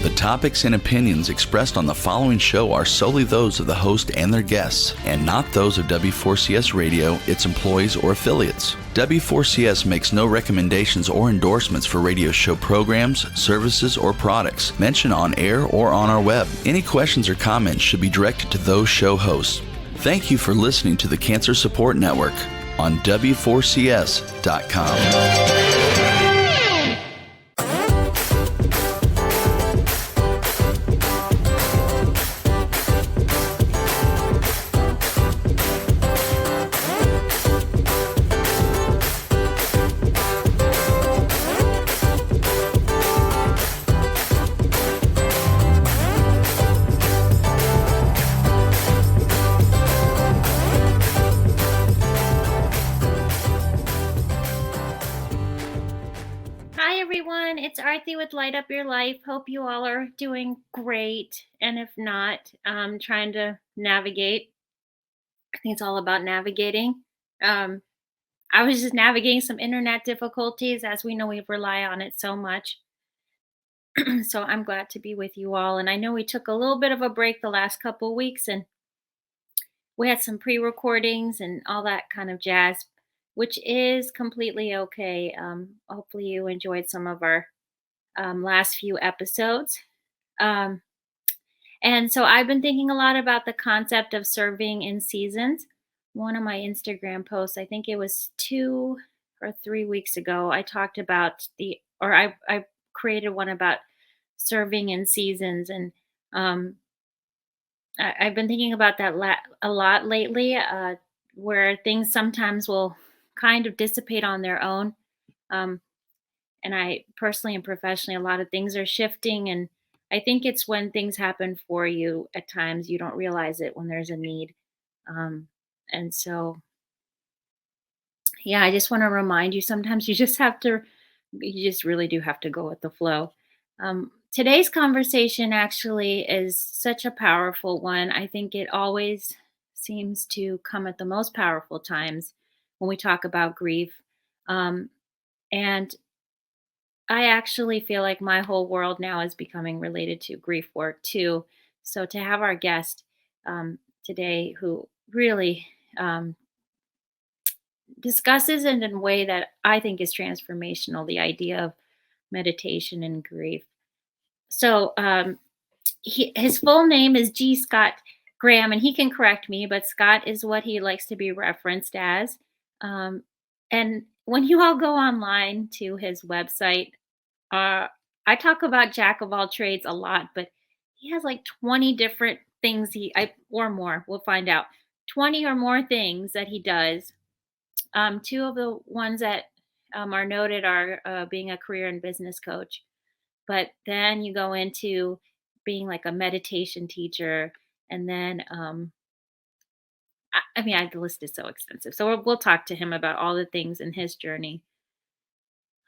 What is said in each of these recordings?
The topics and opinions expressed on the following show are solely those of the host and their guests, and not those of W4CS Radio, its employees, or affiliates. W4CS makes no recommendations or endorsements for radio show programs, services, or products mentioned on air or on our web. Any questions or comments should be directed to those show hosts. Thank you for listening to the Cancer Support Network on W4CS.com. It's Artie with Light Up Your Life. Hope you all are doing great. And if not, trying to navigate. I think it's all about navigating. I was just navigating some internet difficulties. As we know, we rely on it so much. So I'm glad to be with you all. And I know we took a little bit of a break the last couple of weeks, and we had some pre-recordings and all that kind of jazz, which is completely okay. Hopefully you enjoyed some of our last few episodes. And so I've been thinking a lot about the concept of serving in seasons. One of my Instagram posts, I think it was 2 or 3 weeks ago, I talked about I created one about serving in seasons. And I've been thinking about that a lot lately, where things sometimes will kind of dissipate on their own. And I personally and professionally, a lot of things are shifting. And I think it's when things happen for you at times, you don't realize it when there's a need. And so, yeah, I just want to remind you, sometimes you just really do have to go with the flow. Today's conversation actually is such a powerful one. I think it always seems to come at the most powerful times when we talk about grief. And I actually feel like my whole world now is becoming related to grief work too. So to have our guest today who really discusses it in a way that I think is transformational, the idea of meditation and grief. So his full name is G. Scott Graham, and he can correct me, but Scott is what he likes to be referenced as. And when you all go online to his website, I talk about Jack of all trades a lot, but he has like 20 different things or more, we'll find out, 20 or more things that he does. Two of the ones that are noted are being a career and business coach. But then you go into being like a meditation teacher. And then, the list is so extensive. So we'll talk to him about all the things in his journey.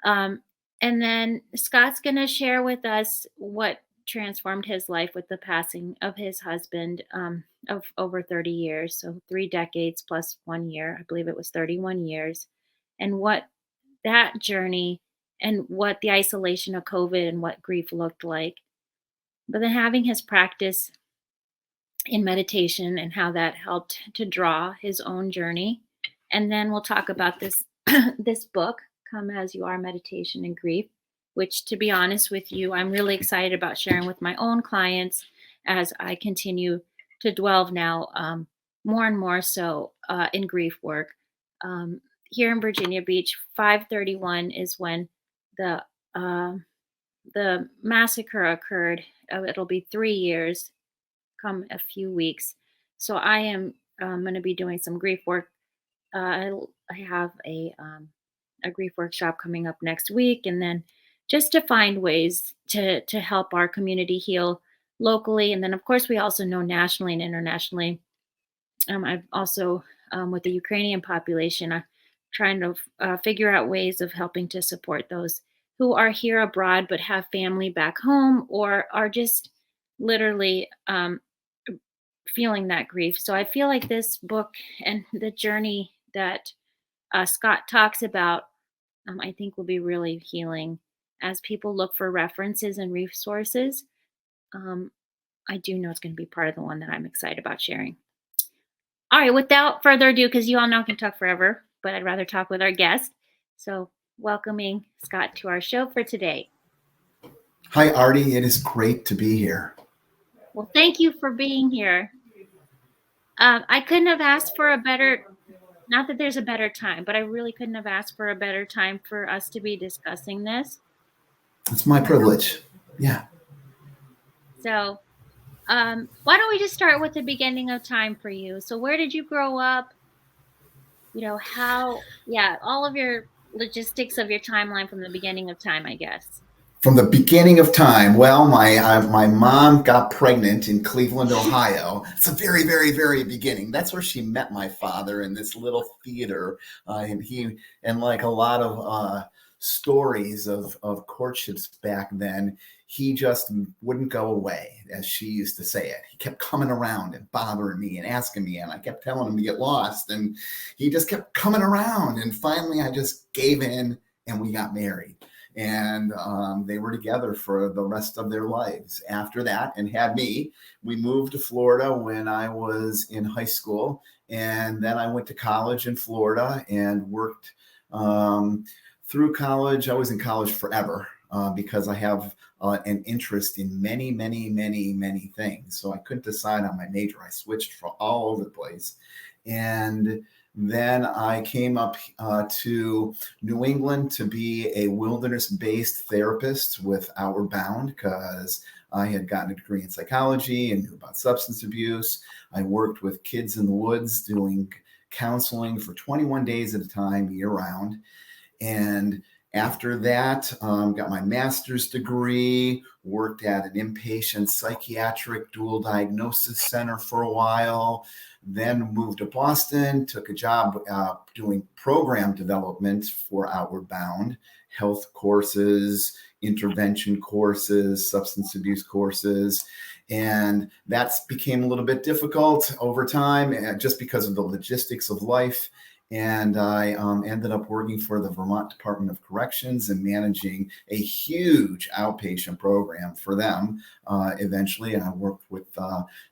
And then Scott's going to share with us what transformed his life with the passing of his husband of over 30 years. So 3 decades plus 1 year. I believe it was 31 years. And what that journey and what the isolation of COVID and what grief looked like. But then having his practice in meditation and how that helped to draw his own journey. And then we'll talk about this this book, Come As You Are, Meditation and Grief, which, to be honest with you, I'm really excited about sharing with my own clients as I continue to delve now more and more so in grief work. Here in Virginia Beach, 5/31 is when the massacre occurred. It'll be 3 years come a few weeks. So I am going to be doing some grief work. I have a grief workshop coming up next week, and then just to find ways to help our community heal locally. And then, of course, we also know nationally and internationally. I've also, with the Ukrainian population, I'm trying to figure out ways of helping to support those who are here abroad but have family back home or are just literally feeling that grief. So I feel like this book and the journey that Scott talks about, I think will be really healing as people look for references and resources I do know it's going to be part of the one that I'm excited about sharing. All right, without further ado, because you all know I can talk forever, but I'd rather talk with our guest. So, welcoming Scott to our show for today. Hi, Artie. It is great to be here. Well, thank you for being here. I couldn't have asked for a better, not that there's a better time, but I really couldn't have asked for a better time for us to be discussing this. It's my privilege. Yeah. So, why don't we just start with the beginning of time for you? So, where did you grow up? All of your logistics of your timeline from the beginning of time, I guess. From the beginning of time, well, my mom got pregnant in Cleveland, Ohio. It's a very, very, very beginning. That's where she met my father in this little theater. And like a lot of stories of courtships back then, he just wouldn't go away, as she used to say it. He kept coming around and bothering me and asking me, and I kept telling him to get lost, and he just kept coming around. And finally, I just gave in, and we got married. And they were together for the rest of their lives after that, and had me. We moved to Florida when I was in high school, and then I went to college in Florida and worked through college. I was in college forever because I have an interest in many, many, many, many things. So I couldn't decide on my major. I switched from all over the place. And then I came up to New England to be a wilderness-based therapist with Outward Bound, because I had gotten a degree in psychology and knew about substance abuse. I worked with kids in the woods doing counseling for 21 days at a time, year-round. And after that, got my master's degree, worked at an inpatient psychiatric dual diagnosis center for a while, then moved to Boston, took a job doing program development for Outward Bound, health courses, intervention courses, substance abuse courses. And that became a little bit difficult over time, just because of the logistics of life. And I ended up working for the Vermont Department of Corrections and managing a huge outpatient program for them eventually. And I worked with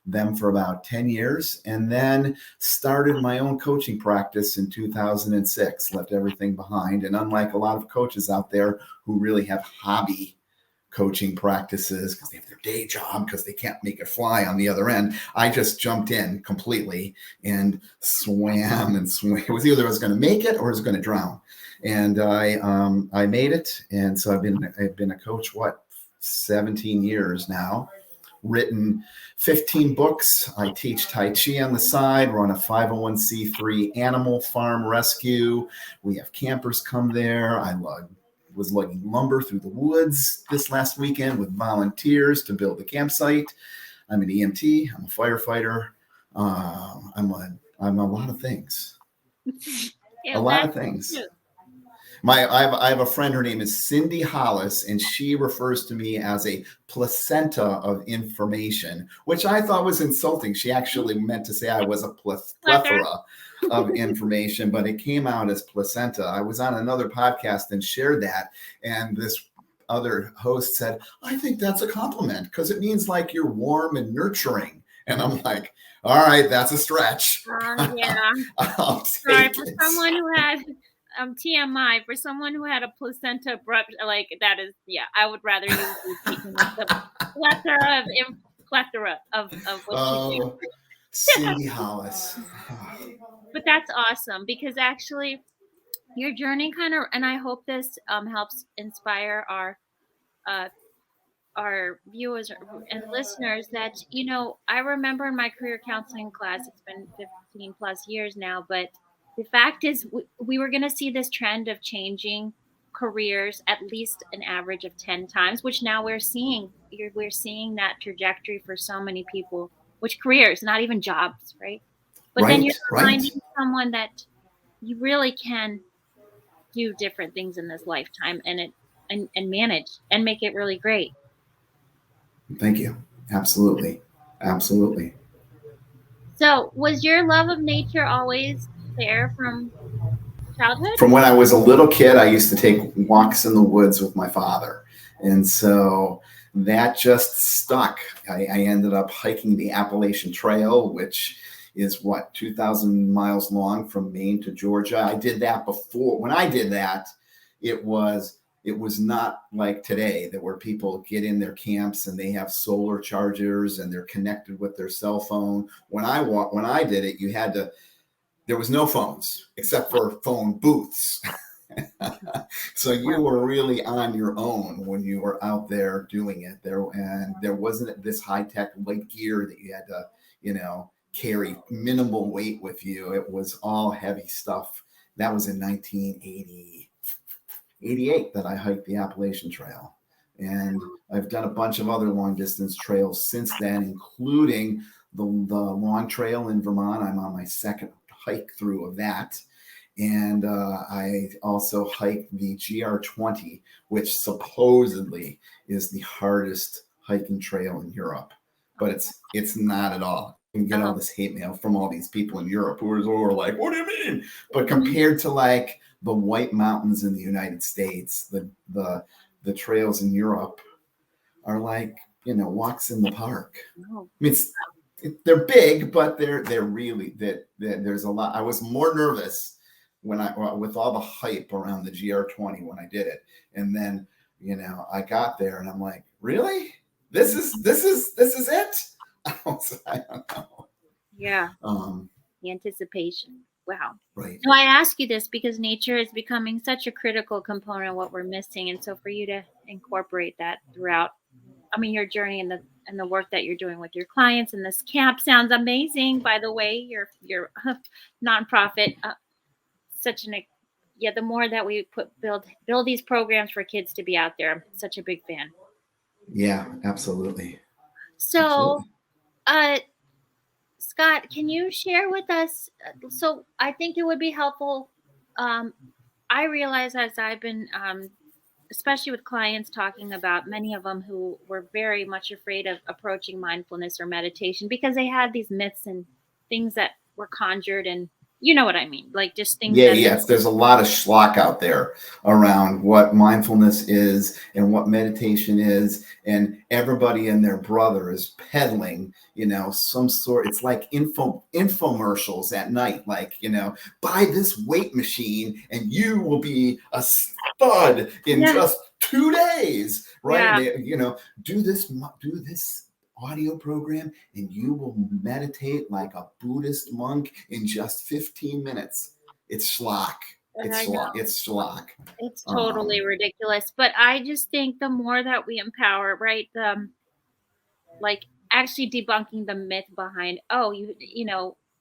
them for about 10 years, and then started my own coaching practice in 2006, left everything behind. And unlike a lot of coaches out there who really have hobby coaching practices because they have their day job because they can't make it fly on the other end, I just jumped in completely and swam. It was either I was going to make it or I was going to drown, and I made it. And so I've been a coach 17 years now, written 15 books. I teach Tai Chi on the side, run a 501c3 animal farm rescue. We have campers come there. I was lugging lumber through the woods this last weekend with volunteers to build a campsite. I'm an EMT. I'm a firefighter. I'm a lot of things. Yeah, a lot of things. I have a friend. Her name is Cindy Hollis, and she refers to me as a placenta of information, which I thought was insulting. She actually meant to say I was a plethora of information, but it came out as placenta. I was on another podcast and shared that, and this other host said, I think that's a compliment because it means like you're warm and nurturing. And I'm like, all right, that's a stretch. Yeah. I'll Sorry, take for it. someone who had TMI, for someone who had a placenta abrupt, like that is, yeah, I would rather use the plethora of what you do. Cindy Hollis. But that's awesome, because actually your journey kind of, and I hope this helps inspire our viewers and listeners that, I remember in my career counseling class, it's been 15 plus years now, but the fact is we were going to see this trend of changing careers at least an average of 10 times, which now we're seeing that trajectory for so many people, which careers, not even jobs, right? But then you're finding someone that you really can do different things in this lifetime and manage and make it really great. Thank you. Absolutely. Absolutely. So was your love of nature always there from childhood? From when I was a little kid, I used to take walks in the woods with my father. And so that just stuck. I ended up hiking the Appalachian Trail, which is 2,000 miles long from Maine to Georgia. I did that before. When I did that, it was not like today, that where people get in their camps and they have solar chargers and they're connected with their cell phone. When I did it, there was no phones except for phone booths. So you were really on your own when you were out there doing it there. And there wasn't this high-tech light gear that you had to, carry minimal weight with you. It was all heavy stuff. That was in 1988 that I hiked the Appalachian Trail. And I've done a bunch of other long distance trails since then, including the long trail in Vermont. I'm on my second hike through of that. And I also hiked the GR20, which supposedly is the hardest hiking trail in Europe, but it's not at all. You can get all this hate mail from all these people in Europe who are like, what do you mean? But compared to like the White Mountains in the United States, the trails in Europe are like, walks in the park. I mean, they're big, but they're really there's a lot. I was more nervous with all the hype around the GR20 when I did it, and then I got there and I'm like, really, this is it. I don't know. Yeah. The anticipation. Wow. Right. No, I ask you this because nature is becoming such a critical component of what we're missing, and so for you to incorporate that throughout, your journey and the work that you're doing with your clients, and this camp sounds amazing. By the way, your nonprofit, the more that we build these programs for kids to be out there, I'm such a big fan. Yeah, absolutely. So, Scott, can you share with us? So I think it would be helpful. I realize as I've been, especially with clients talking about, many of them who were very much afraid of approaching mindfulness or meditation because they had these myths and things that were conjured, and you know what I mean, like just things. Yes. There's a lot of schlock out there around what mindfulness is and what meditation is, and everybody and their brother is peddling, some sort. It's like infomercials at night, like, buy this weight machine and you will be a stud in just 2 days, right? Yeah. Do this audio program and you will meditate like a Buddhist monk in just 15 minutes. It's schlock. It's schlock. It's totally ridiculous. But I just think the more that we empower, right, like actually debunking the myth behind, you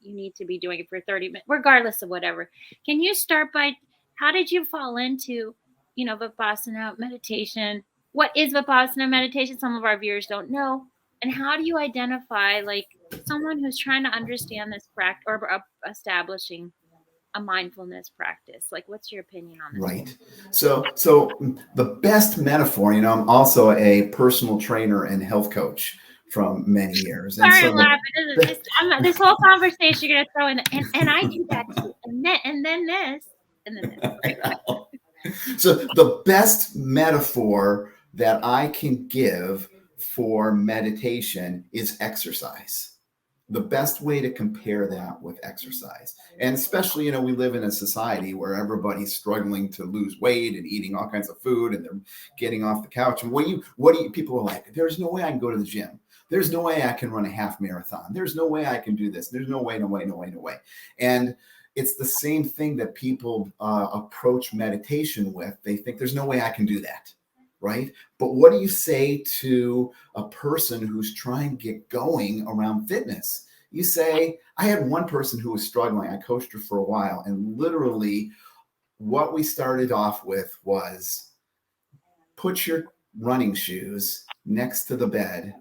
need to be doing it for 30 minutes, regardless of whatever. Can you start by, how did you fall into, Vipassana meditation? What is Vipassana meditation? Some of our viewers don't know. And how do you identify like someone who's trying to understand this practice or establishing a mindfulness practice? Like, what's your opinion on this? Right. So the best metaphor, I'm also a personal trainer and health coach from many years. Sorry, I'm laughing. This whole conversation you're going to throw in, and I do that too. And then this. So the best metaphor that I can give for meditation is exercise. The best way to compare that with exercise. And especially, we live in a society where everybody's struggling to lose weight and eating all kinds of food, and they're getting off the couch. And people are like, there's no way I can go to the gym. There's no way I can run a half marathon. There's no way I can do this. There's no way. And it's the same thing that people approach meditation with. They think there's no way I can do that. Right? But what do you say to a person who's trying to get going around fitness? You say, I had one person who was struggling. I coached her for a while. And literally what we started off with was put your running shoes next to the bed.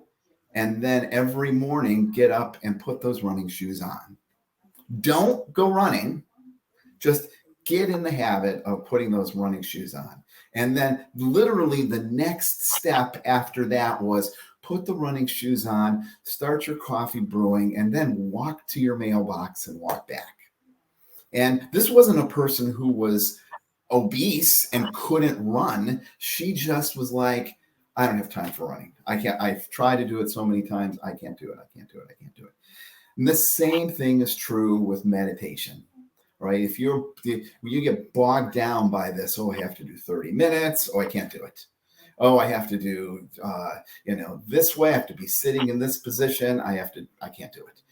And then every morning get up and put those running shoes on. Don't go running. Just get in the habit of putting those running shoes on. And then literally the next step after that was put the running shoes on, start your coffee brewing, and then walk to your mailbox and walk back. And this wasn't a person who was obese and couldn't run. She just was like, I don't have time for running. I can't. I've tried to do it so many times. I can't do it. I can't do it. I can't do it. And the same thing is true with meditation, right? If you get bogged down by this, oh, I have to do 30 minutes. Oh, I can't do it. Oh, I have to do, this way. I have to be sitting in this position. I can't do it.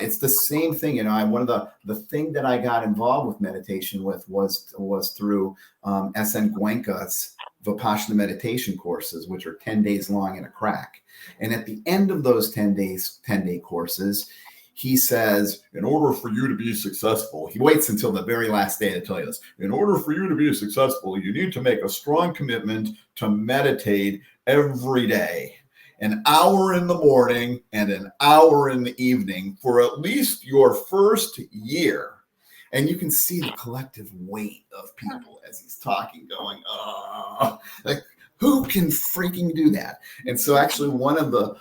It's the same thing. One of the thing that I got involved with meditation with was through SN Goenka's Vipassana meditation courses, which are 10 days long in a crack. And at the end of those 10-day courses, he says, in order for you to be successful, he waits until the very last day to tell you this. In order for you to be successful, you need to make a strong commitment to meditate every day, an hour in the morning and an hour in the evening for at least your first year. And you can see the collective weight of people as he's talking, going, oh, like, who can freaking do that? And so actually one of the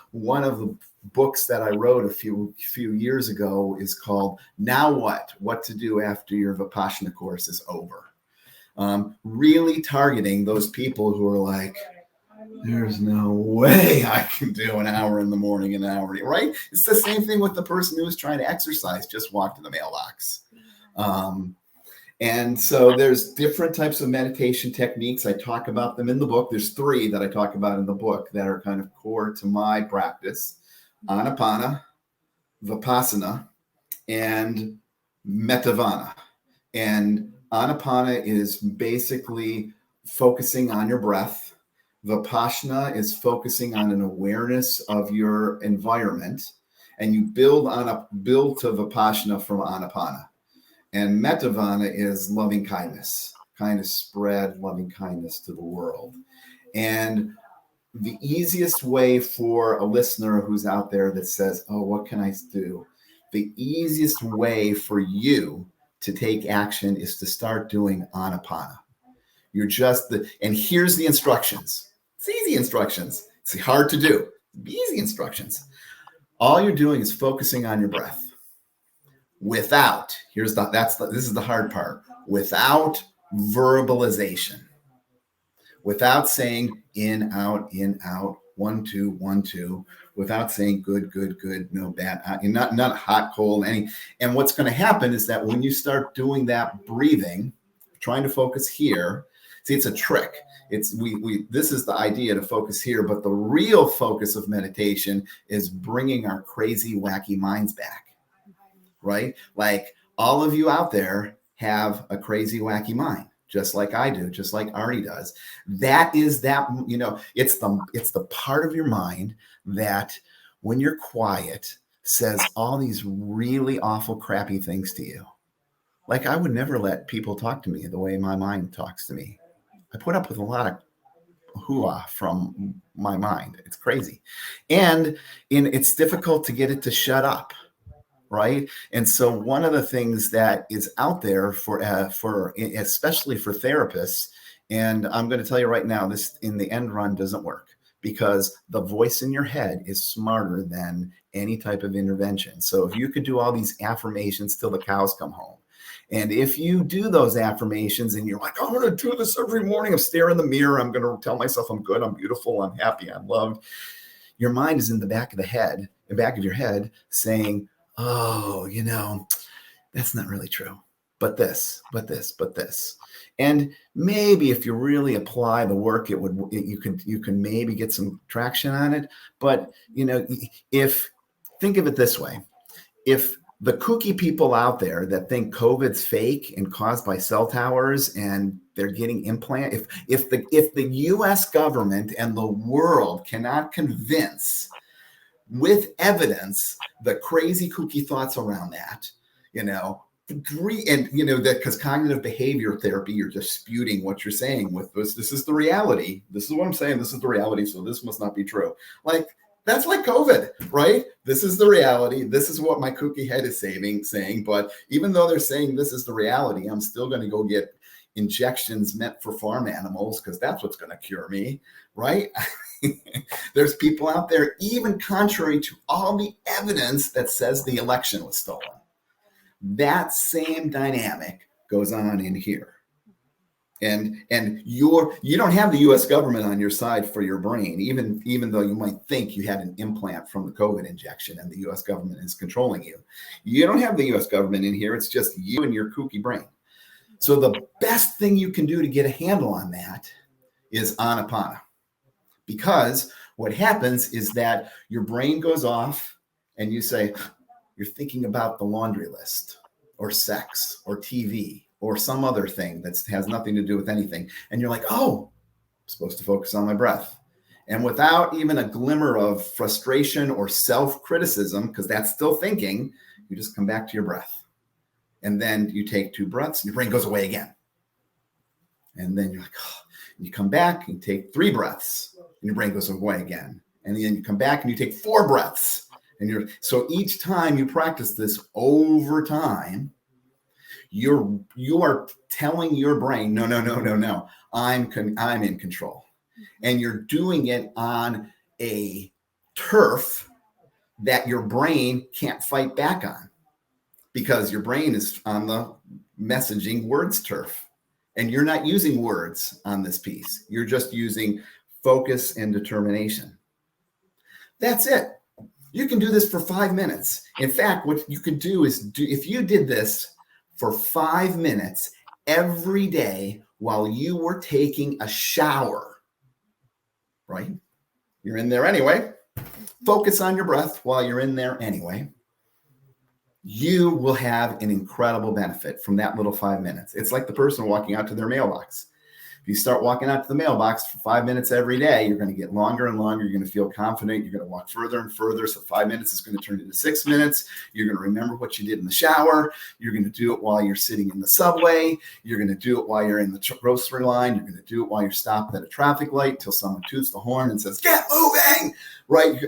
books that I wrote a few years ago is called Now What to Do After Your Vipassana Course is Over. Really targeting those people who are like, there's no way I can do an hour in the morning, an hour, right? It's the same thing with the person who was trying to exercise, just walk to the mailbox. And so there's different types of meditation techniques. I talk about them in the book. There's 3 that I talk about in the book that are kind of core to my practice: Anapana, Vipassana, and Metavana. And Anapana is basically focusing on your breath. Vipassana is focusing on an awareness of your environment, and you build to Vipassana from Anapana. And Metavana is loving kindness, kind of spread loving kindness to the world. And the easiest way for a listener who's out there that says, oh, what can I do? The easiest way for you to take action is to start doing Anapana. And here's the instructions. It's easy instructions. It's hard to do. Easy instructions. All you're doing is focusing on your breath. Without, this is the hard part, without verbalization, without saying in, out, 1, 2, 1, 2, without saying good, no bad, not hot, cold, any. And what's going to happen is that when you start doing that breathing, trying to focus here, see, it's a trick. This is the idea to focus here, but the real focus of meditation is bringing our crazy, wacky minds back. Right? Like all of you out there have a crazy, wacky mind, just like I do, just like Artie does. That is it's the part of your mind that when you're quiet says all these really awful, crappy things to you. Like I would never let people talk to me the way my mind talks to me. I put up with a lot of hoo-ah from my mind. It's crazy. And it's difficult to get it to shut up. Right. And so one of the things that is out there for especially for therapists, and I'm going to tell you right now, this in the end run doesn't work because the voice in your head is smarter than any type of intervention. So if you could do all these affirmations till the cows come home, and if you do those affirmations and you're like, I'm going to do this every morning, I'm staring in the mirror, I'm going to tell myself I'm good, I'm beautiful, I'm happy, I'm loved. Your mind is in the back of your head saying, oh, that's not really true. But this. And maybe if you really apply the work, you can maybe get some traction on it. But, think of it this way, if the kooky people out there that think COVID's fake and caused by cell towers and they're getting implanted, if the US government and the world cannot convince with evidence the crazy kooky thoughts around that, because cognitive behavior therapy, you're disputing what you're saying with this is the reality. This is what I'm saying. This is the reality. So this must not be true. Like, that's like COVID, right? This is the reality. This is what my kooky head is saying. But even though they're saying this is the reality, I'm still going to go get injections meant for farm animals because that's what's going to cure me, right? There's people out there, even contrary to all the evidence that says the election was stolen. That same dynamic goes on in here. And you don't have the U.S. government on your side for your brain, even though you might think you had an implant from the COVID injection and the U.S. government is controlling you. You don't have the U.S. government in here. It's just you and your kooky brain. So the best thing you can do to get a handle on that is Anapana. Because what happens is that your brain goes off and you say, you're thinking about the laundry list or sex or TV or some other thing that has nothing to do with anything. And you're like, oh, I'm supposed to focus on my breath. And without even a glimmer of frustration or self-criticism, because that's still thinking, you just come back to your breath. And then you take 2 breaths and your brain goes away again. And then you're like, oh, and you come back and take 3 breaths and your brain goes away again. And then you come back and you take 4 breaths. And so each time you practice this over time, you are telling your brain, no, I'm in control. And you're doing it on a turf that your brain can't fight back on, because your brain is on the messaging words turf. And you're not using words on this piece. You're just using focus and determination. That's it. You can do this for 5 minutes. In fact, what you could do is if you did this for 5 minutes every day while you were taking a shower, right? You're in there anyway. Focus on your breath while you're in there anyway. You will have an incredible benefit from that little 5 minutes. It's like the person walking out to their mailbox. If you start walking out to the mailbox for 5 minutes every day, you're going to get longer and longer. You're going to feel confident. You're going to walk further and further. So 5 minutes is going to turn into 6 minutes. You're going to remember what you did in the shower. You're going to do it while you're sitting in the subway. You're going to do it while you're in the grocery line. You're going to do it while you're stopped at a traffic light till someone toots the horn and says, get moving, right?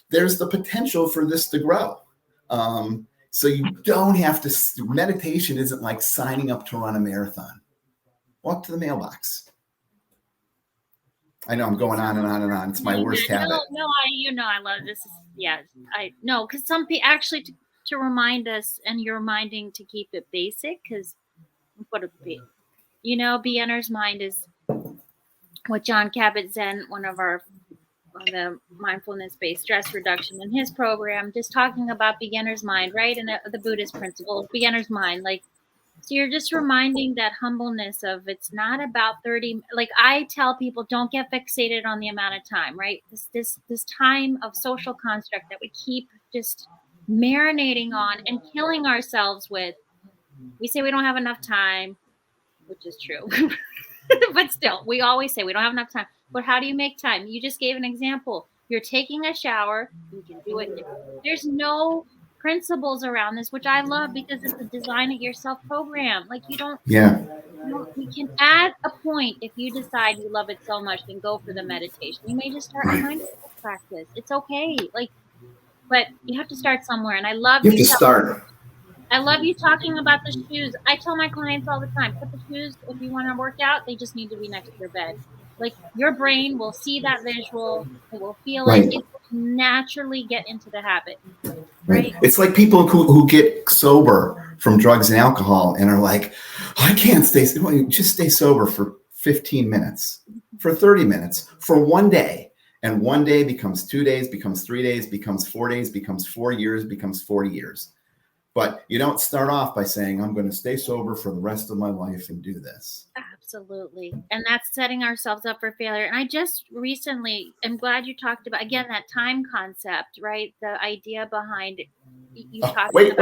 There's the potential for this to grow. So you don't have to, meditation isn't like signing up to run a marathon. Walk to the mailbox. I know I'm going on and on and on. It's my worst habit. I love this. Because some people actually to remind us, and you're reminding to keep it basic, because beginner's mind is what John Kabat-Zinn, one of the mindfulness-based stress reduction in his program, just talking about beginner's mind, right? And the Buddhist principle, beginner's mind, like, so you're just reminding that humbleness of it's not about 30. Like I tell people, don't get fixated on the amount of time, right? This time of social construct that we keep just marinating on and killing ourselves with. We say we don't have enough time, which is true. But still, we always say we don't have enough time. But how do you make time? You just gave an example. You're taking a shower. You can do it. There's no principles around this, which I love, because it's a design it yourself program. Like you can add a point if you decide you love it so much, then go for the meditation. You may just start a mindfulness practice. It's okay. But you have to start somewhere. And I love I love you talking about the shoes. I tell my clients all the time, put the shoes, if you want to work out, they just need to be next to your bed. Like your brain will see that visual. It will feel it. It will naturally get into the habit. Right. It's like people who get sober from drugs and alcohol and are like, I can't stay. Well, just stay sober for 15 minutes, for 30 minutes, for one day. And one day becomes 2 days, becomes 3 days, becomes 4 days, becomes 4 years, becomes 40 years. But you don't start off by saying, I'm going to stay sober for the rest of my life and do this. Absolutely. And that's setting ourselves up for failure. And I just recently, I'm glad you talked about, again, that time concept, right? The idea behind you talked Wait.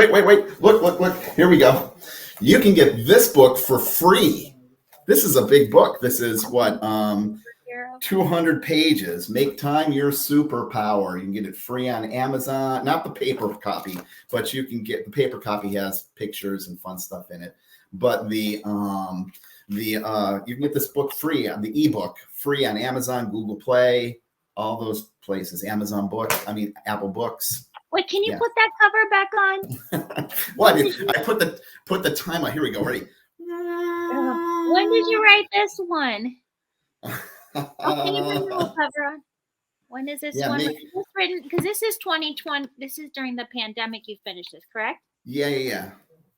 Look. Here we go. You can get this book for free. This is a big book. This is 200 pages. Make time your superpower. You can get it free on Amazon. Not the paper copy, but you can get the paper copy has pictures and fun stuff in it. But you can get this book free on the ebook free on Amazon, Google Play, all those places. Apple Books. Wait, can you put that cover back on? What? I put the time on. Here we go. Ready? When did you write this one? Can you bring the little cover on? When is this one? Written? Because this is 2020. This is during the pandemic. You finished this, correct? Yeah.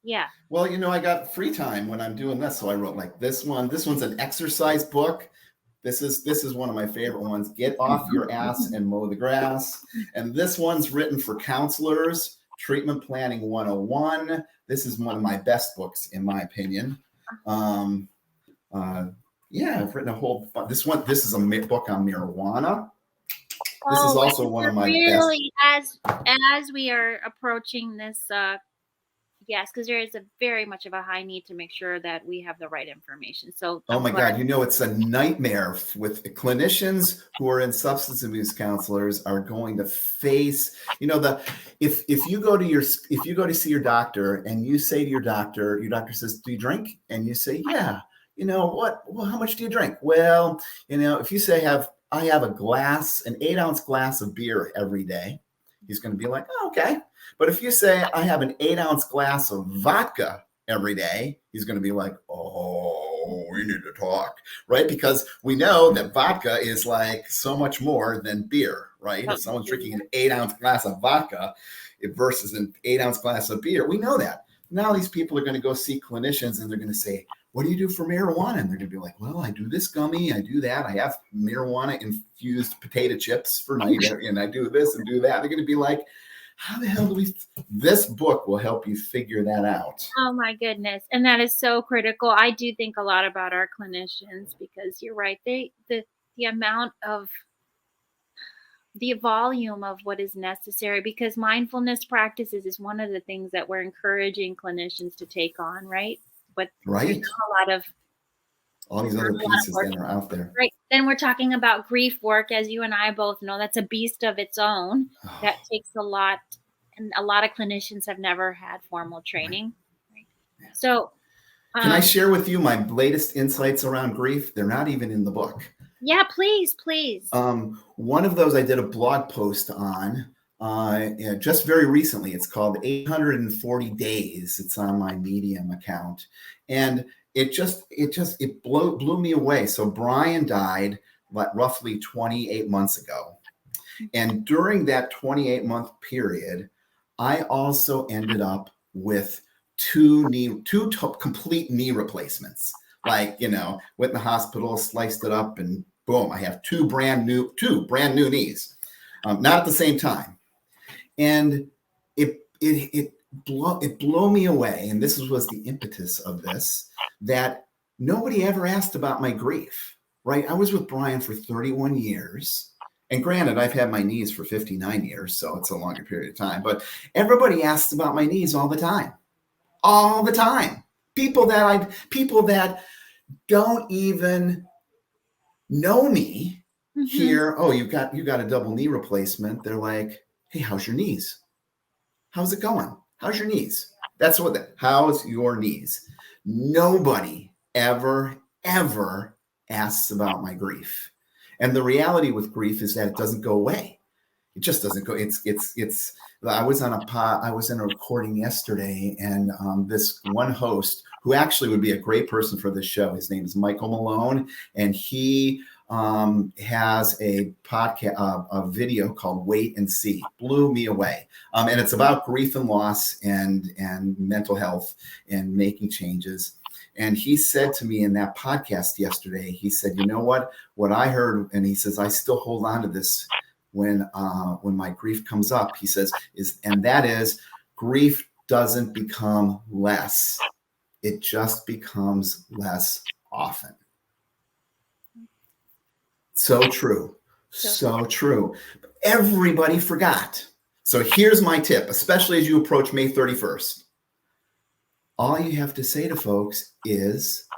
Yeah. Well, I got free time when I'm doing this, so I wrote like this one. This one's an exercise book. This is one of my favorite ones. Get off your ass and mow the grass. And this one's written for counselors. Treatment Planning 101. This is one of my best books, in my opinion. I've written a whole. This is a book on marijuana. This is also one of my best. As we are approaching this, yes, because there is a very much of a high need to make sure that we have the right information. So, oh my God, it's a nightmare with clinicians who are in substance abuse counselors are going to face, if you go to see your doctor and you say to your doctor says, do you drink? And you say, yeah, what? Well, how much do you drink? Well, if you say I have an 8-ounce glass of beer every day, he's going to be like, oh, okay. But if you say I have an 8-ounce glass of vodka every day, he's going to be like, oh, we need to talk, right? Because we know that vodka is like so much more than beer, right? If someone's drinking an 8-ounce glass of vodka versus an 8-ounce glass of beer, we know that. Now these people are going to go see clinicians and they're going to say, what do you do for marijuana? And they're going to be like, well, I do this gummy, I do that. I have marijuana infused potato chips for night, and I do this and do that. They're going to be like, how the hell this book will help you figure that out. Oh my goodness. And that is so critical. I do think a lot about our clinicians because you're right. The amount of the volume of what is necessary, because mindfulness practices is one of the things that we're encouraging clinicians to take on, right? But right. There's not a lot of all these other pieces that are out there. Right. Then we're talking about grief work, as you and I both know. That's a beast of its own. That takes a lot, and a lot of clinicians have never had formal training. Right. So, can I share with you my latest insights around grief? They're not even in the book. Yeah, please. One of those I did a blog post on just very recently. It's called 840 Days. It's on my Medium account. And it blew me away. So Brian died roughly 28 months ago. And during that 28-month period, I also ended up with two complete knee replacements. Like, went in the hospital, sliced it up, and boom, I have two brand new knees. Not at the same time. And it blew me away. And this was the impetus of this, that nobody ever asked about my grief, right? I was with Brian for 31 years. And granted, I've had my knees for 59 years, so it's a longer period of time. But everybody asks about my knees all the time. All the time. People that don't even know me hear, oh, you got a double knee replacement. They're like, hey, how's your knees? How's it going? How's your knees? How's your knees? Nobody ever asks about my grief. And the reality with grief is that it doesn't go away. It just doesn't go. I was in a recording yesterday, and this one host who actually would be a great person for this show, his name is Michael Malone, and he has a podcast, a video called Wait and See. Blew me away. And it's about grief and loss and mental health and making changes. And he said to me in that podcast yesterday, he said, you know what I heard, and he says, I still hold on to this when my grief comes up, he says, grief doesn't become less. It just becomes less often. So true. So true. Everybody forgot. So here's my tip, especially as you approach May 31st. All you have to say to folks is,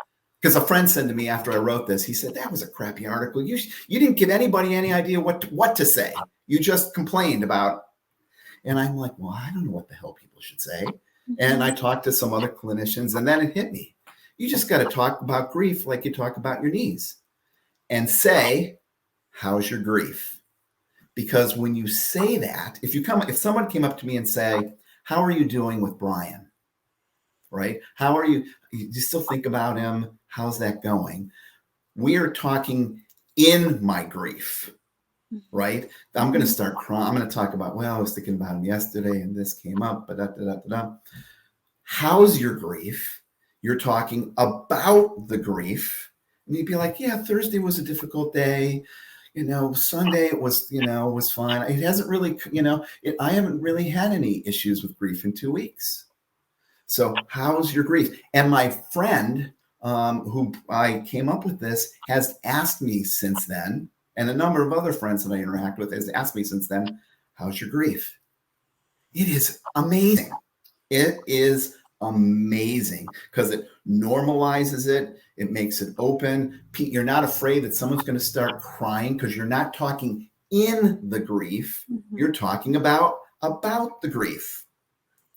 because a friend said to me after I wrote this, he said, that was a crappy article. You didn't give anybody any idea what to say. You just complained about. And I'm like, well, I don't know what the hell people should say. And I talked to some other clinicians, and then it hit me. You just got to talk about grief like you talk about your knees. And say, how's your grief? Because when you say that, if someone came up to me and say, how are you doing with Brian? Right? How are you? Do you still think about him? How's that going? We are talking in my grief, right? I'm going to start crying. I'm going to talk about, well, I was thinking about him yesterday and this came up, but How's your grief? You're talking about the grief. And you'd be like, yeah, Thursday was a difficult day. Sunday it was, was fine. It hasn't really, I haven't really had any issues with grief in 2 weeks. So how's your grief? And my friend who I came up with this has asked me since then, and a number of other friends that I interact with has asked me since then, how's your grief? It is amazing. It is amazing because it normalizes it. It makes it open. You're not afraid that someone's going to start crying because you're not talking in the grief. Mhm. You're talking about the grief,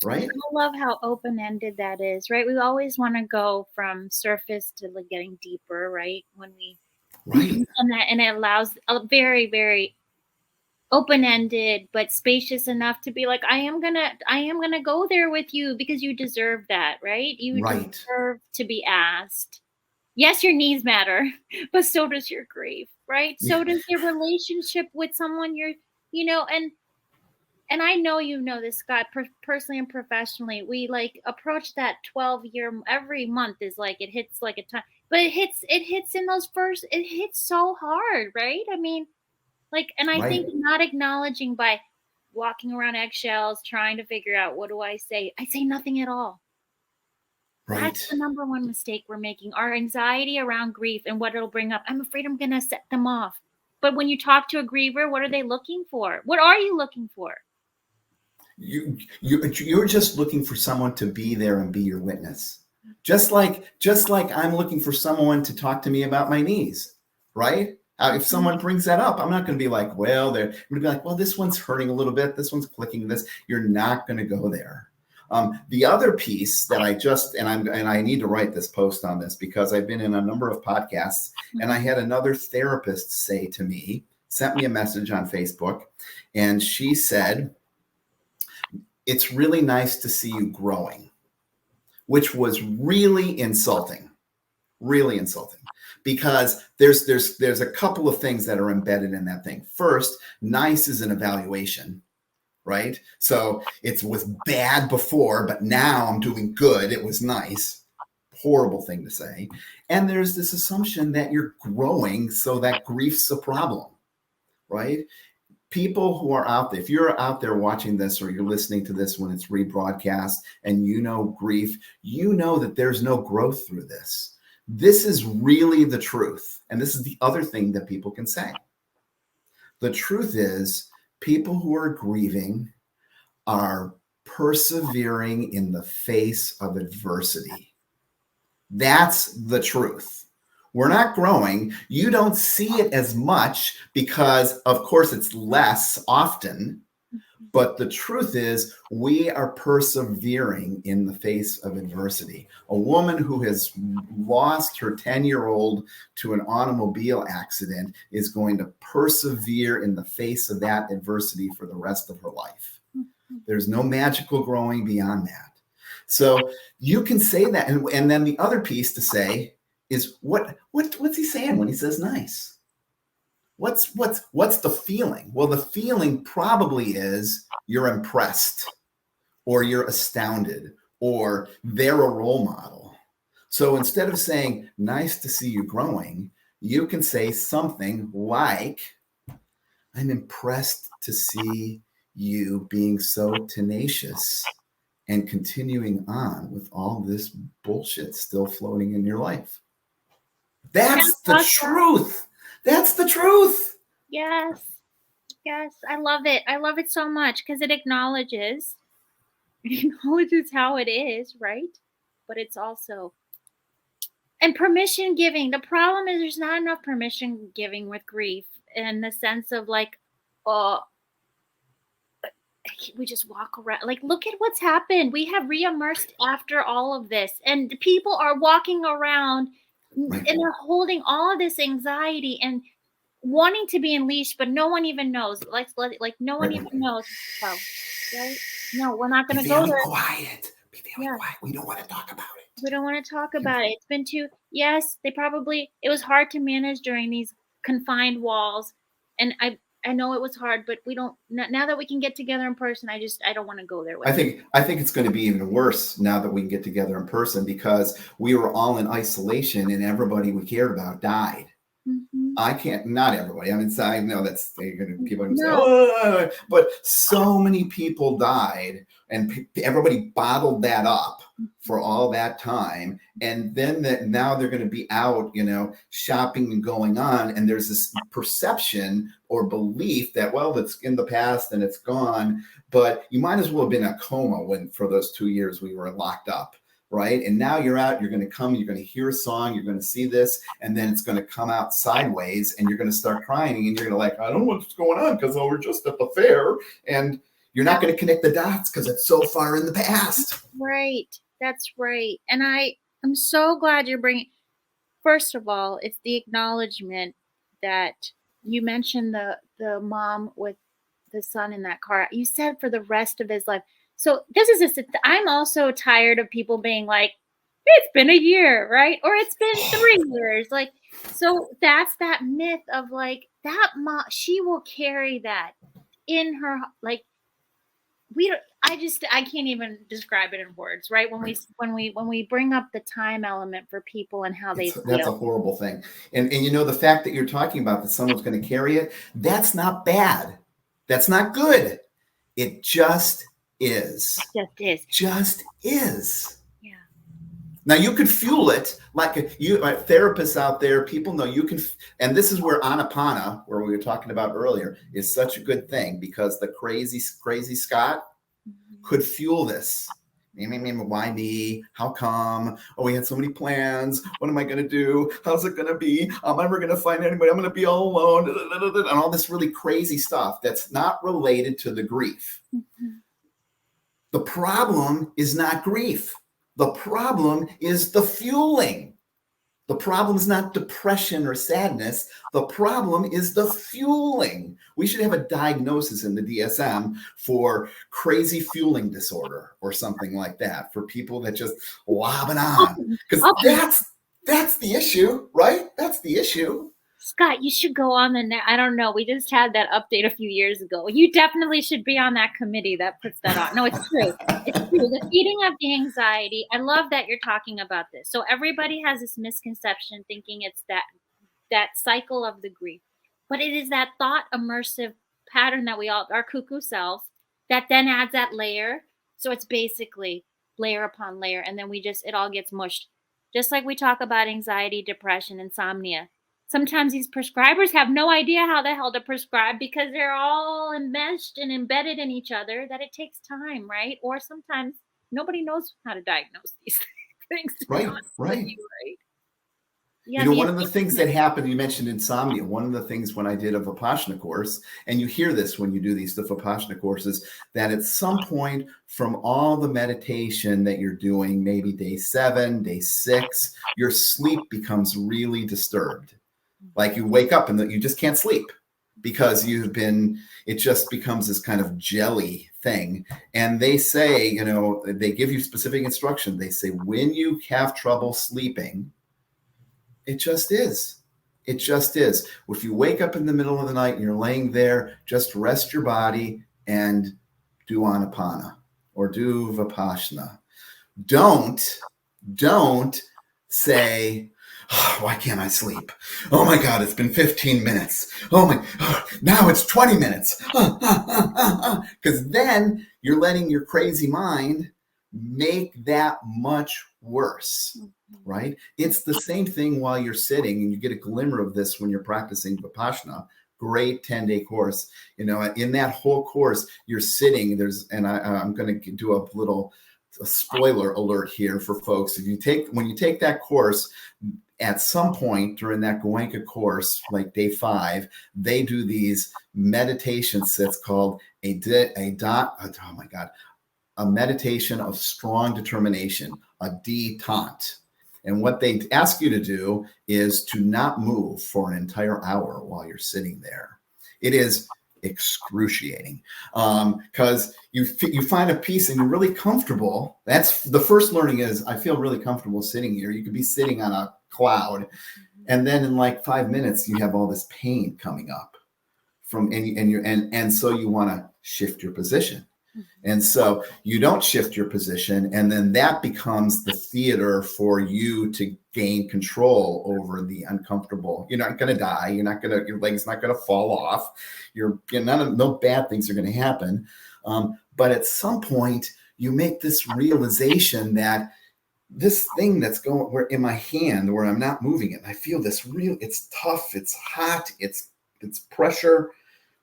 right? I love how open-ended that is, right? We always want to go from surface to like getting deeper, right? When we Right. and it allows a very, very open-ended but spacious enough to be like, I am gonna go there with you because you deserve that, right? You Right. deserve to be asked. Yes, your needs matter, but so does your grief, right? So does your relationship with someone and I know you know this, Scott, personally and professionally. We like approach that 12-year every month is like it hits like a time, but it hits in those first. It hits so hard, right? I mean, like, and I think Right. not acknowledging by walking around eggshells, trying to figure out what do I say. I say nothing at all. That's Right. the number one mistake we're making. Our anxiety around grief and what it'll bring up. I'm afraid I'm gonna set them off. But when you talk to a griever, what are they looking for? What are you looking for? You're just looking for someone to be there and be your witness. Just like I'm looking for someone to talk to me about my knees, right? If someone brings that up, I'm not going to be like, well, I'm going to be like, well, this one's hurting a little bit. This one's clicking this. You're not going to go there. The other piece that I need to write this post on this because I've been in a number of podcasts and I had another therapist say to me, sent me a message on Facebook, and she said, it's really nice to see you growing, which was really insulting because there's a couple of things that are embedded in that thing. First, nice is an evaluation, right? So it was bad before, but now I'm doing good. It was nice. Horrible thing to say. And there's this assumption that you're growing, so that grief's a problem, right? People who are out there, if you're out there watching this or you're listening to this when it's rebroadcast and you know grief, you know that there's no growth through this. This is really the truth. And this is the other thing that people can say. The truth is, people who are grieving are persevering in the face of adversity. That's the truth. We're not growing. You don't see it as much because, of course, it's less often. But the truth is, we are persevering in the face of adversity. A woman who has lost her 10-year-old to an automobile accident is going to persevere in the face of that adversity for the rest of her life. There's no magical growing beyond that. So you can say that. And then the other piece to say is what's he saying when he says nice? What's the feeling? Well, the feeling probably is you're impressed or you're astounded or they're a role model. So instead of saying nice to see you growing, you can say something like, I'm impressed to see you being so tenacious and continuing on with all this bullshit still floating in your life. That's the truth. That's the truth. Yes. Yes. I love it. I love it so much because it acknowledges how it is, right? But it's also and permission giving. The problem is there's not enough permission giving with grief in the sense of like, oh, we just walk around. Like, look at what's happened. We have re-immersed after all of this, and people are walking around Right. and they're holding all of this anxiety and wanting to be unleashed, but no one even knows. Like no one even knows. So, right? No, we're not going to go there. Quiet. Be very quiet. We don't want to talk about it. We don't want to talk about it. It's been yes, it was hard to manage during these confined walls. And I know it was hard, but we don't, now that we can get together in person, I don't want to go there with I think it's going to be even worse now that we can get together in person, because we were all in isolation and everybody we cared about died. Mm-hmm. I can't, not everybody. I mean, I know that's people are going to say, No. oh, but so many people died, and everybody bottled that up for all that time. And then now they're going to be out, shopping and going on. And there's this perception or belief that, well, it's in the past and it's gone, but you might as well have been in a coma for those 2 years we were locked up. Right. And now you're out, you're going to come, you're going to hear a song, you're going to see this, and then it's going to come out sideways and you're going to start crying and you're going to I don't know what's going on because we're just at the fair, and you're not going to connect the dots because it's so far in the past. Right. That's right. And I'm so glad you're bringing, first of all, it's the acknowledgement that you mentioned the mom with the son in that car. You said for the rest of his life. So I'm also tired of people being like, it's been a year, right? Or it's been 3 years. So that's that myth of that mom, she will carry that in her, I can't even describe it in words, right? When we bring up the time element for people and how they feel. That's a horrible thing. And the fact that you're talking about that someone's going to carry it, that's not bad. That's not good. It just is. Just is. Yeah. Now you could fuel it like therapists out there. People know you can, and this is where Anapana, where we were talking about earlier, is such a good thing, because the crazy Scott could fuel this. Why me? How come? Oh, we had so many plans. What am I going to do? How's it going to be? I'm never going to find anybody. I'm going to be all alone. And all this really crazy stuff that's not related to the grief. Mm-hmm. The problem is not grief. The problem is the fueling. The problem is not depression or sadness. The problem is the fueling. We should have a diagnosis in the DSM for crazy fueling disorder or something like that, for people that just lobbing on. Because that's the issue, right? That's the issue. Scott, you should go on I don't know. We just had that update a few years ago. You definitely should be on that committee that puts that on. No, it's true. It's true. The feeding of the anxiety. I love that you're talking about this. So everybody has this misconception thinking it's that cycle of the grief. But it is that thought immersive pattern that our cuckoo selves, that then adds that layer. So it's basically layer upon layer. And then it all gets mushed. Just like we talk about anxiety, depression, insomnia. Sometimes these prescribers have no idea how the hell to prescribe because they're all enmeshed and embedded in each other, that it takes time, right? Or sometimes nobody knows how to diagnose these things. Right. Yeah, one of the things that happened, you mentioned insomnia. One of the things when I did a Vipassana course, and you hear this when you do the Vipassana courses, that at some point from all the meditation that you're doing, maybe day 7, day 6, your sleep becomes really disturbed. Like you wake up and you just can't sleep because it just becomes this kind of jelly thing. And they say, they give you specific instruction. They say, when you have trouble sleeping, it just is. It just is. If you wake up in the middle of the night and you're laying there, just rest your body and do Anapana or do Vipassana. Don't say, oh, why can't I sleep? Oh my God, it's been 15 minutes. Now it's 20 minutes. Because then you're letting your crazy mind make that much worse, right? It's the same thing while you're sitting, and you get a glimmer of this when you're practicing Vipassana. Great 10-day course. In that whole course, you're sitting. I'm going to do a spoiler alert here for folks. When you take that course, at some point during that Goenka course, like day 5, they do these meditation sets called a meditation of strong determination, a détente. And what they ask you to do is to not move for an entire hour while you're sitting there. It is excruciating because you find a peace and you're really comfortable. That's the first learning is I feel really comfortable sitting here. You could be sitting on a cloud, and then in like 5 minutes you have all this pain coming up and so you want to shift your position. And so you don't shift your position, and then that becomes the theater for you to gain control over the uncomfortable. You're not going to die. Your leg's not going to fall off. No bad things are going to happen. But at some point, you make this realization that this thing that's going in my hand, where I'm not moving it, I feel this it's tough, it's hot, it's pressure,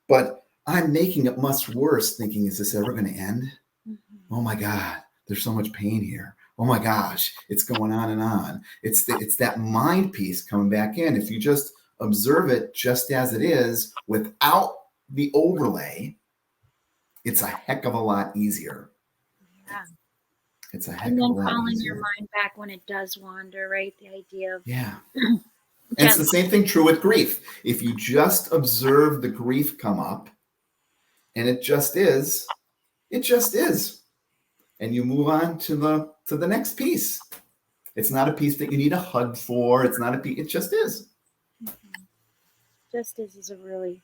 but I'm making it much worse, thinking, is this ever going to end? Mm-hmm. Oh my God, there's so much pain here. Oh my gosh, it's going on and on. It's that mind piece coming back in. If you just observe it just as it is without the overlay, it's a heck of a lot easier. Yeah. It's a heck of a lot easier. And then calling your mind back when it does wander, right? The idea of... Yeah. And it's the same thing true with grief. If you just observe the grief come up, and it just is. And you move on to the next piece. It's not a piece that you need a hug for. It's not a piece. It just is. Mm-hmm. Just is a really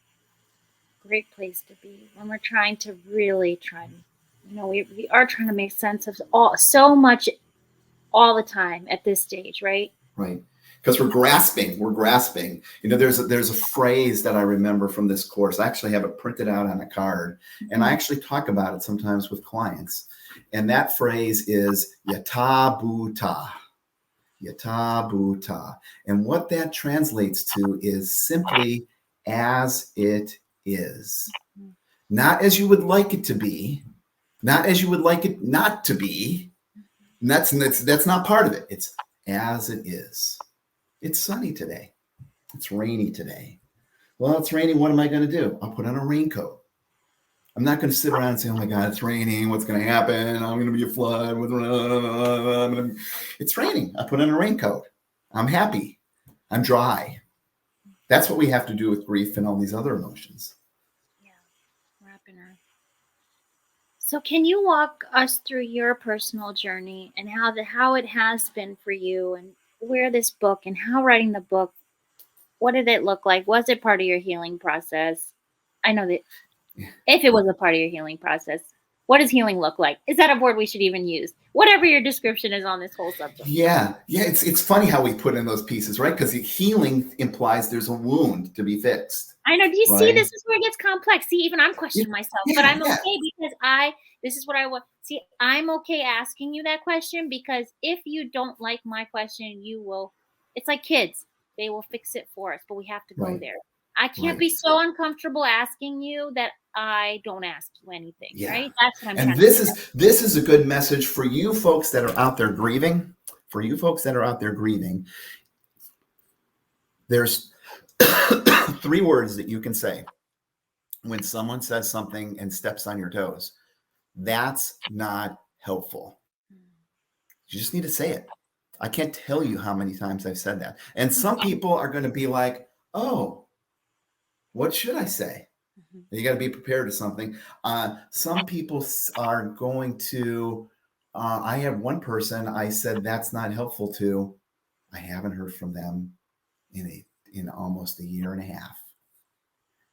great place to be when we're trying to really we are trying to make sense of so much all the time at this stage, right? Right. Because we're grasping. There's a phrase that I remember from this course. I actually have it printed out on a card, and I actually talk about it sometimes with clients. And that phrase is Yatabuta. Yatabuta. And what that translates to is simply as it is. Not as you would like it to be, not as you would like it not to be. And that's not part of it. It's as it is. It's sunny today. It's rainy today. Well, it's raining. What am I going to do? I'll put on a raincoat. I'm not going to sit around and say, oh my God, it's raining. What's going to happen? I'm going to be a flood. It's raining. I put on a raincoat. I'm happy. I'm dry. That's what we have to do with grief and all these other emotions. Yeah. Wrapping her. So can you walk us through your personal journey and how it has been for you, and where this book and how writing the book, what did it look like? Was it part of your healing process? I know that if it was a part of your healing process, what does healing look like? Is that a word we should even use? Whatever your description is on this whole subject. Yeah. It's funny how we put in those pieces, right? Because healing implies there's a wound to be fixed. I know. Do you see? This is where it gets complex. See, even I'm questioning myself, but I'm okay because this is what I want. See, I'm okay asking you that question, because if you don't like my question, it's like kids. They will fix it for us, but we have to go there. I can't be so uncomfortable asking you that I don't ask you anything, right? That's what I'm trying to do. And this is a good message for you folks that are out there grieving. There's 3 words that you can say when someone says something and steps on your toes. That's not helpful. You just need to say it. I can't tell you how many times I've said that. And some people are going to be like, oh, what should I say? Mm-hmm. You got to be prepared to something. Some people are going to, I have one person I said that's not helpful to. I haven't heard from them in almost a year and a half.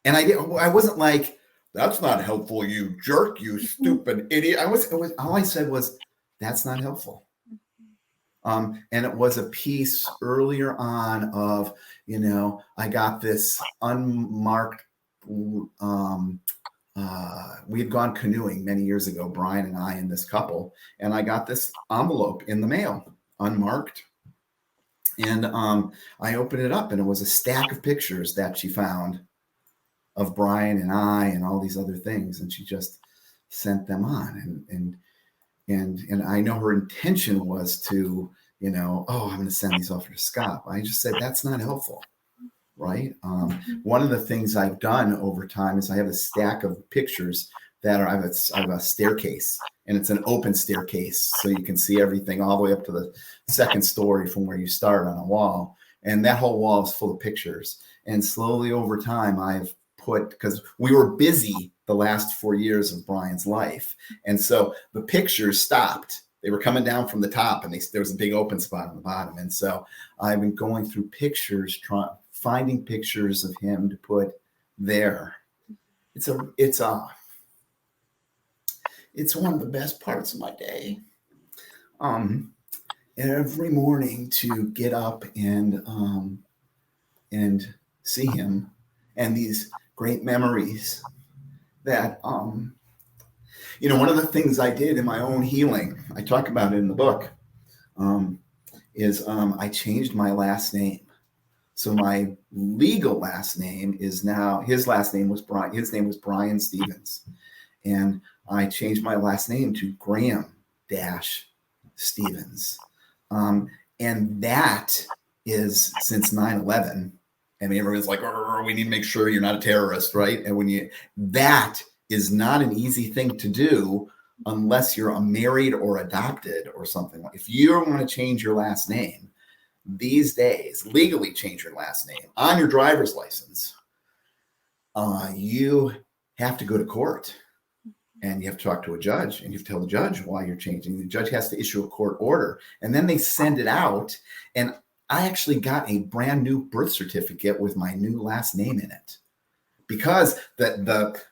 And I wasn't like, that's not helpful, you jerk, you stupid idiot. All I said was, that's not helpful. And it was a piece earlier on of, I got this unmarked, we had gone canoeing many years ago, Brian and I and this couple, and I got this envelope in the mail, unmarked. And I opened it up, and it was a stack of pictures that she found of Brian and I and all these other things. And she just sent them on. And I know her intention was to, I'm going to send these off to Scott. I just said, that's not helpful. Right. One of the things I've done over time is I have a stack of pictures that I have a staircase, and it's an open staircase. So you can see everything all the way up to the 2nd story from where you start on a wall. And that whole wall is full of pictures. And slowly over time, I've because we were busy the last 4 years of Brian's life. And so the pictures stopped. They were coming down from the top, and there was a big open spot on the bottom. And so I've been going through pictures, finding pictures of him to put there. it's one of the best parts of my day. Every morning to get up and see him, and these great memories that one of the things I did in my own healing, I talk about it in the book, is I changed my last name. So my legal last name is now, his last name was Brian. His name was Brian Stevens. And I changed my last name to Graham-Stevens. And that is since 9/11. I mean, everyone's like, oh, we need to make sure you're not a terrorist, right? And that is not an easy thing to do unless you're married or adopted or something. If you want to change your last name these days, legally change your last name on your driver's license, you have to go to court and you have to talk to a judge and you have to tell the judge why you're changing. The judge has to issue a court order and then they send it out. And I actually got a brand new birth certificate with my new last name in it. Because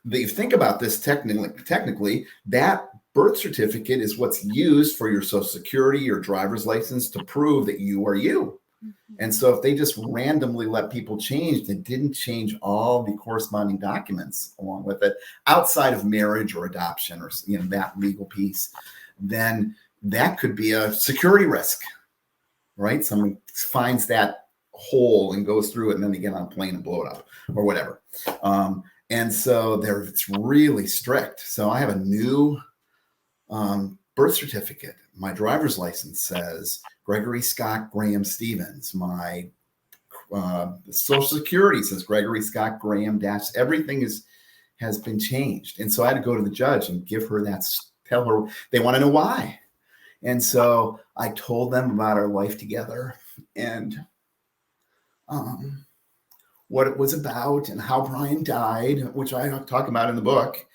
you think about this technically, that birth certificate is what's used for your Social Security, your driver's license to prove that you are you. Mm-hmm. And so if they just randomly let people change, they didn't change all the corresponding documents along with it outside of marriage or adoption or that legal piece, then that could be a security risk, right? Someone finds that hole and goes through it and then they get on a plane and blow it up or whatever. And so it's really strict. So I have a new birth certificate. My driver's license says Gregory Scott Graham Stevens. My Social Security says Gregory Scott Graham dash. Everything has been changed. And so I had to go to the judge and give her tell her they want to know why. And so I told them about our life together and what it was about and how Brian died, which I talk about in the book.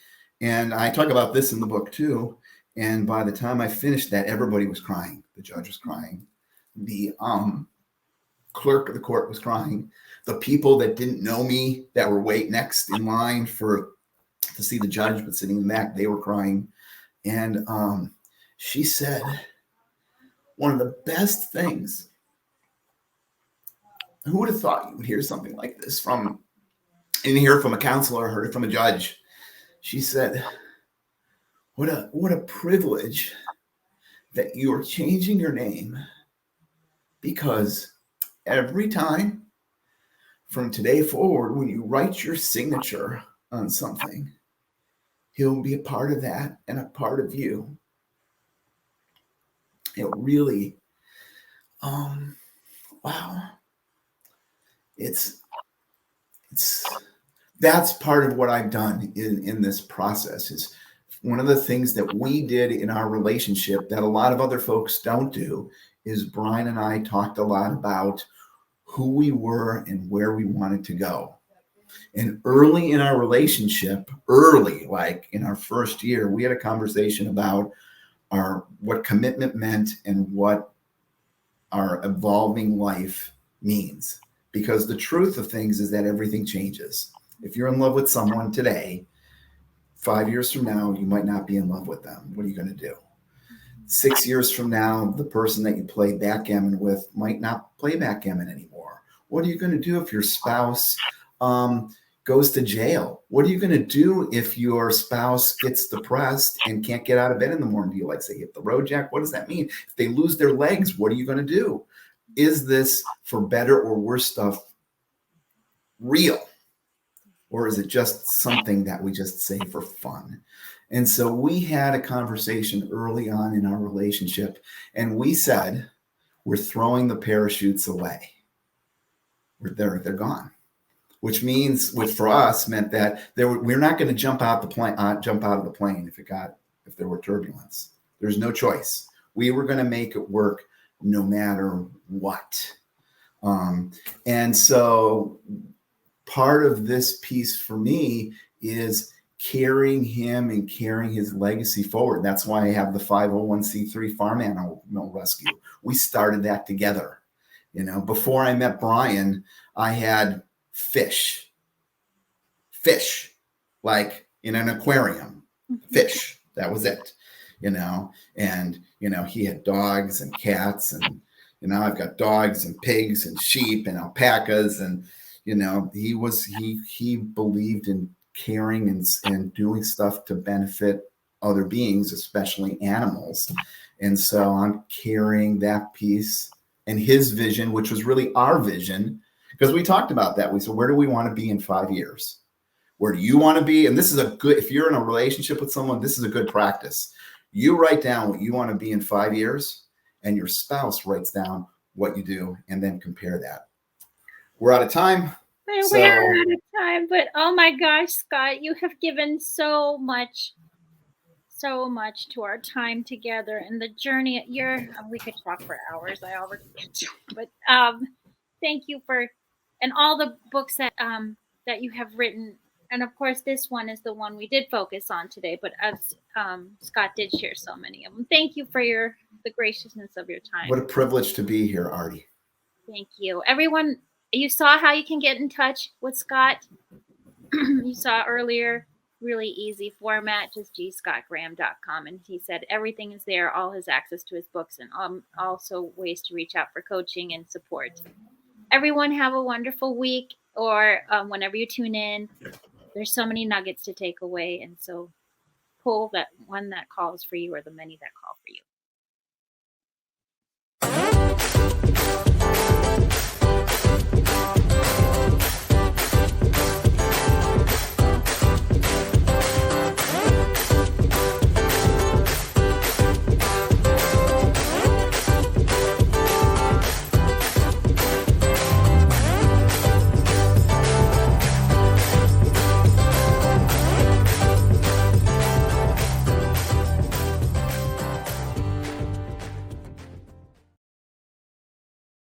And I talk about this in the book too. And by the time I finished that, everybody was crying. The judge was crying. The clerk of the court was crying. The people that didn't know me that were waiting next in line to see the judge, but sitting in the back, they were crying. And she said, one of the best things, who would have thought you would hear something like this and hear from a counselor, heard it from a judge? She said, what a privilege that you are changing your name, because every time from today forward, when you write your signature on something, he'll be a part of that and a part of you. It really, wow. That's part of what I've done in this process. Is one of the things that we did in our relationship that a lot of other folks don't do is Brian and I talked a lot about who we were and where we wanted to go. And early in our relationship, like in our first year, we had a conversation about what commitment meant and what our evolving life means. Because the truth of things is that everything changes. If you're in love with someone today, 5 years from now, you might not be in love with them. What are you going to do? 6 years from now, the person that you play backgammon with might not play backgammon anymore. What are you going to do if your spouse goes to jail? What are you going to do if your spouse gets depressed and can't get out of bed in the morning? Do you say hit the road jack? What does that mean? If they lose their legs, what are you going to do? Is this for better or worse stuff real? Or is it just something that we just say for fun? And so we had a conversation early on in our relationship, and we said, we're throwing the parachutes away. They're gone. Which for us meant that we're not going to jump out of the plane if there were turbulence. There's no choice. We were going to make it work no matter what. And so part of this piece for me is carrying him and carrying his legacy forward. That's why I have the 501c3 farm animal rescue. We started that together. Before I met Brian, I had fish. like in an aquarium, fish. That was it, and, he had dogs and cats, and, I've got dogs and pigs and sheep and alpacas. And, he believed in caring and doing stuff to benefit other beings, especially animals. And so I'm carrying that piece and his vision, which was really our vision, because we talked about that. We said, where do we want to be in 5 years? Where do you want to be? And this is if you're in a relationship with someone, this is a good practice. You write down what you want to be in 5 years, and your spouse writes down what you do, and then compare that. We're out of time. We're out of time, but oh my gosh, Scott, you have given so much to our time together and the journey. We could talk for hours. I already did, but thank you and all the books that you have written. And of course, this one is the one we did focus on today, but as Scott did share so many of them. Thank you for the graciousness of your time. What a privilege to be here, Artie. Thank you. Everyone, you saw how you can get in touch with Scott. You saw earlier, really easy format, just gscottgraham.com. And he said everything is there, all his access to his books, and also ways to reach out for coaching and support. Everyone have a wonderful week, or whenever you tune in. There's so many nuggets to take away, and so pull that one that calls for you or the many that call for you.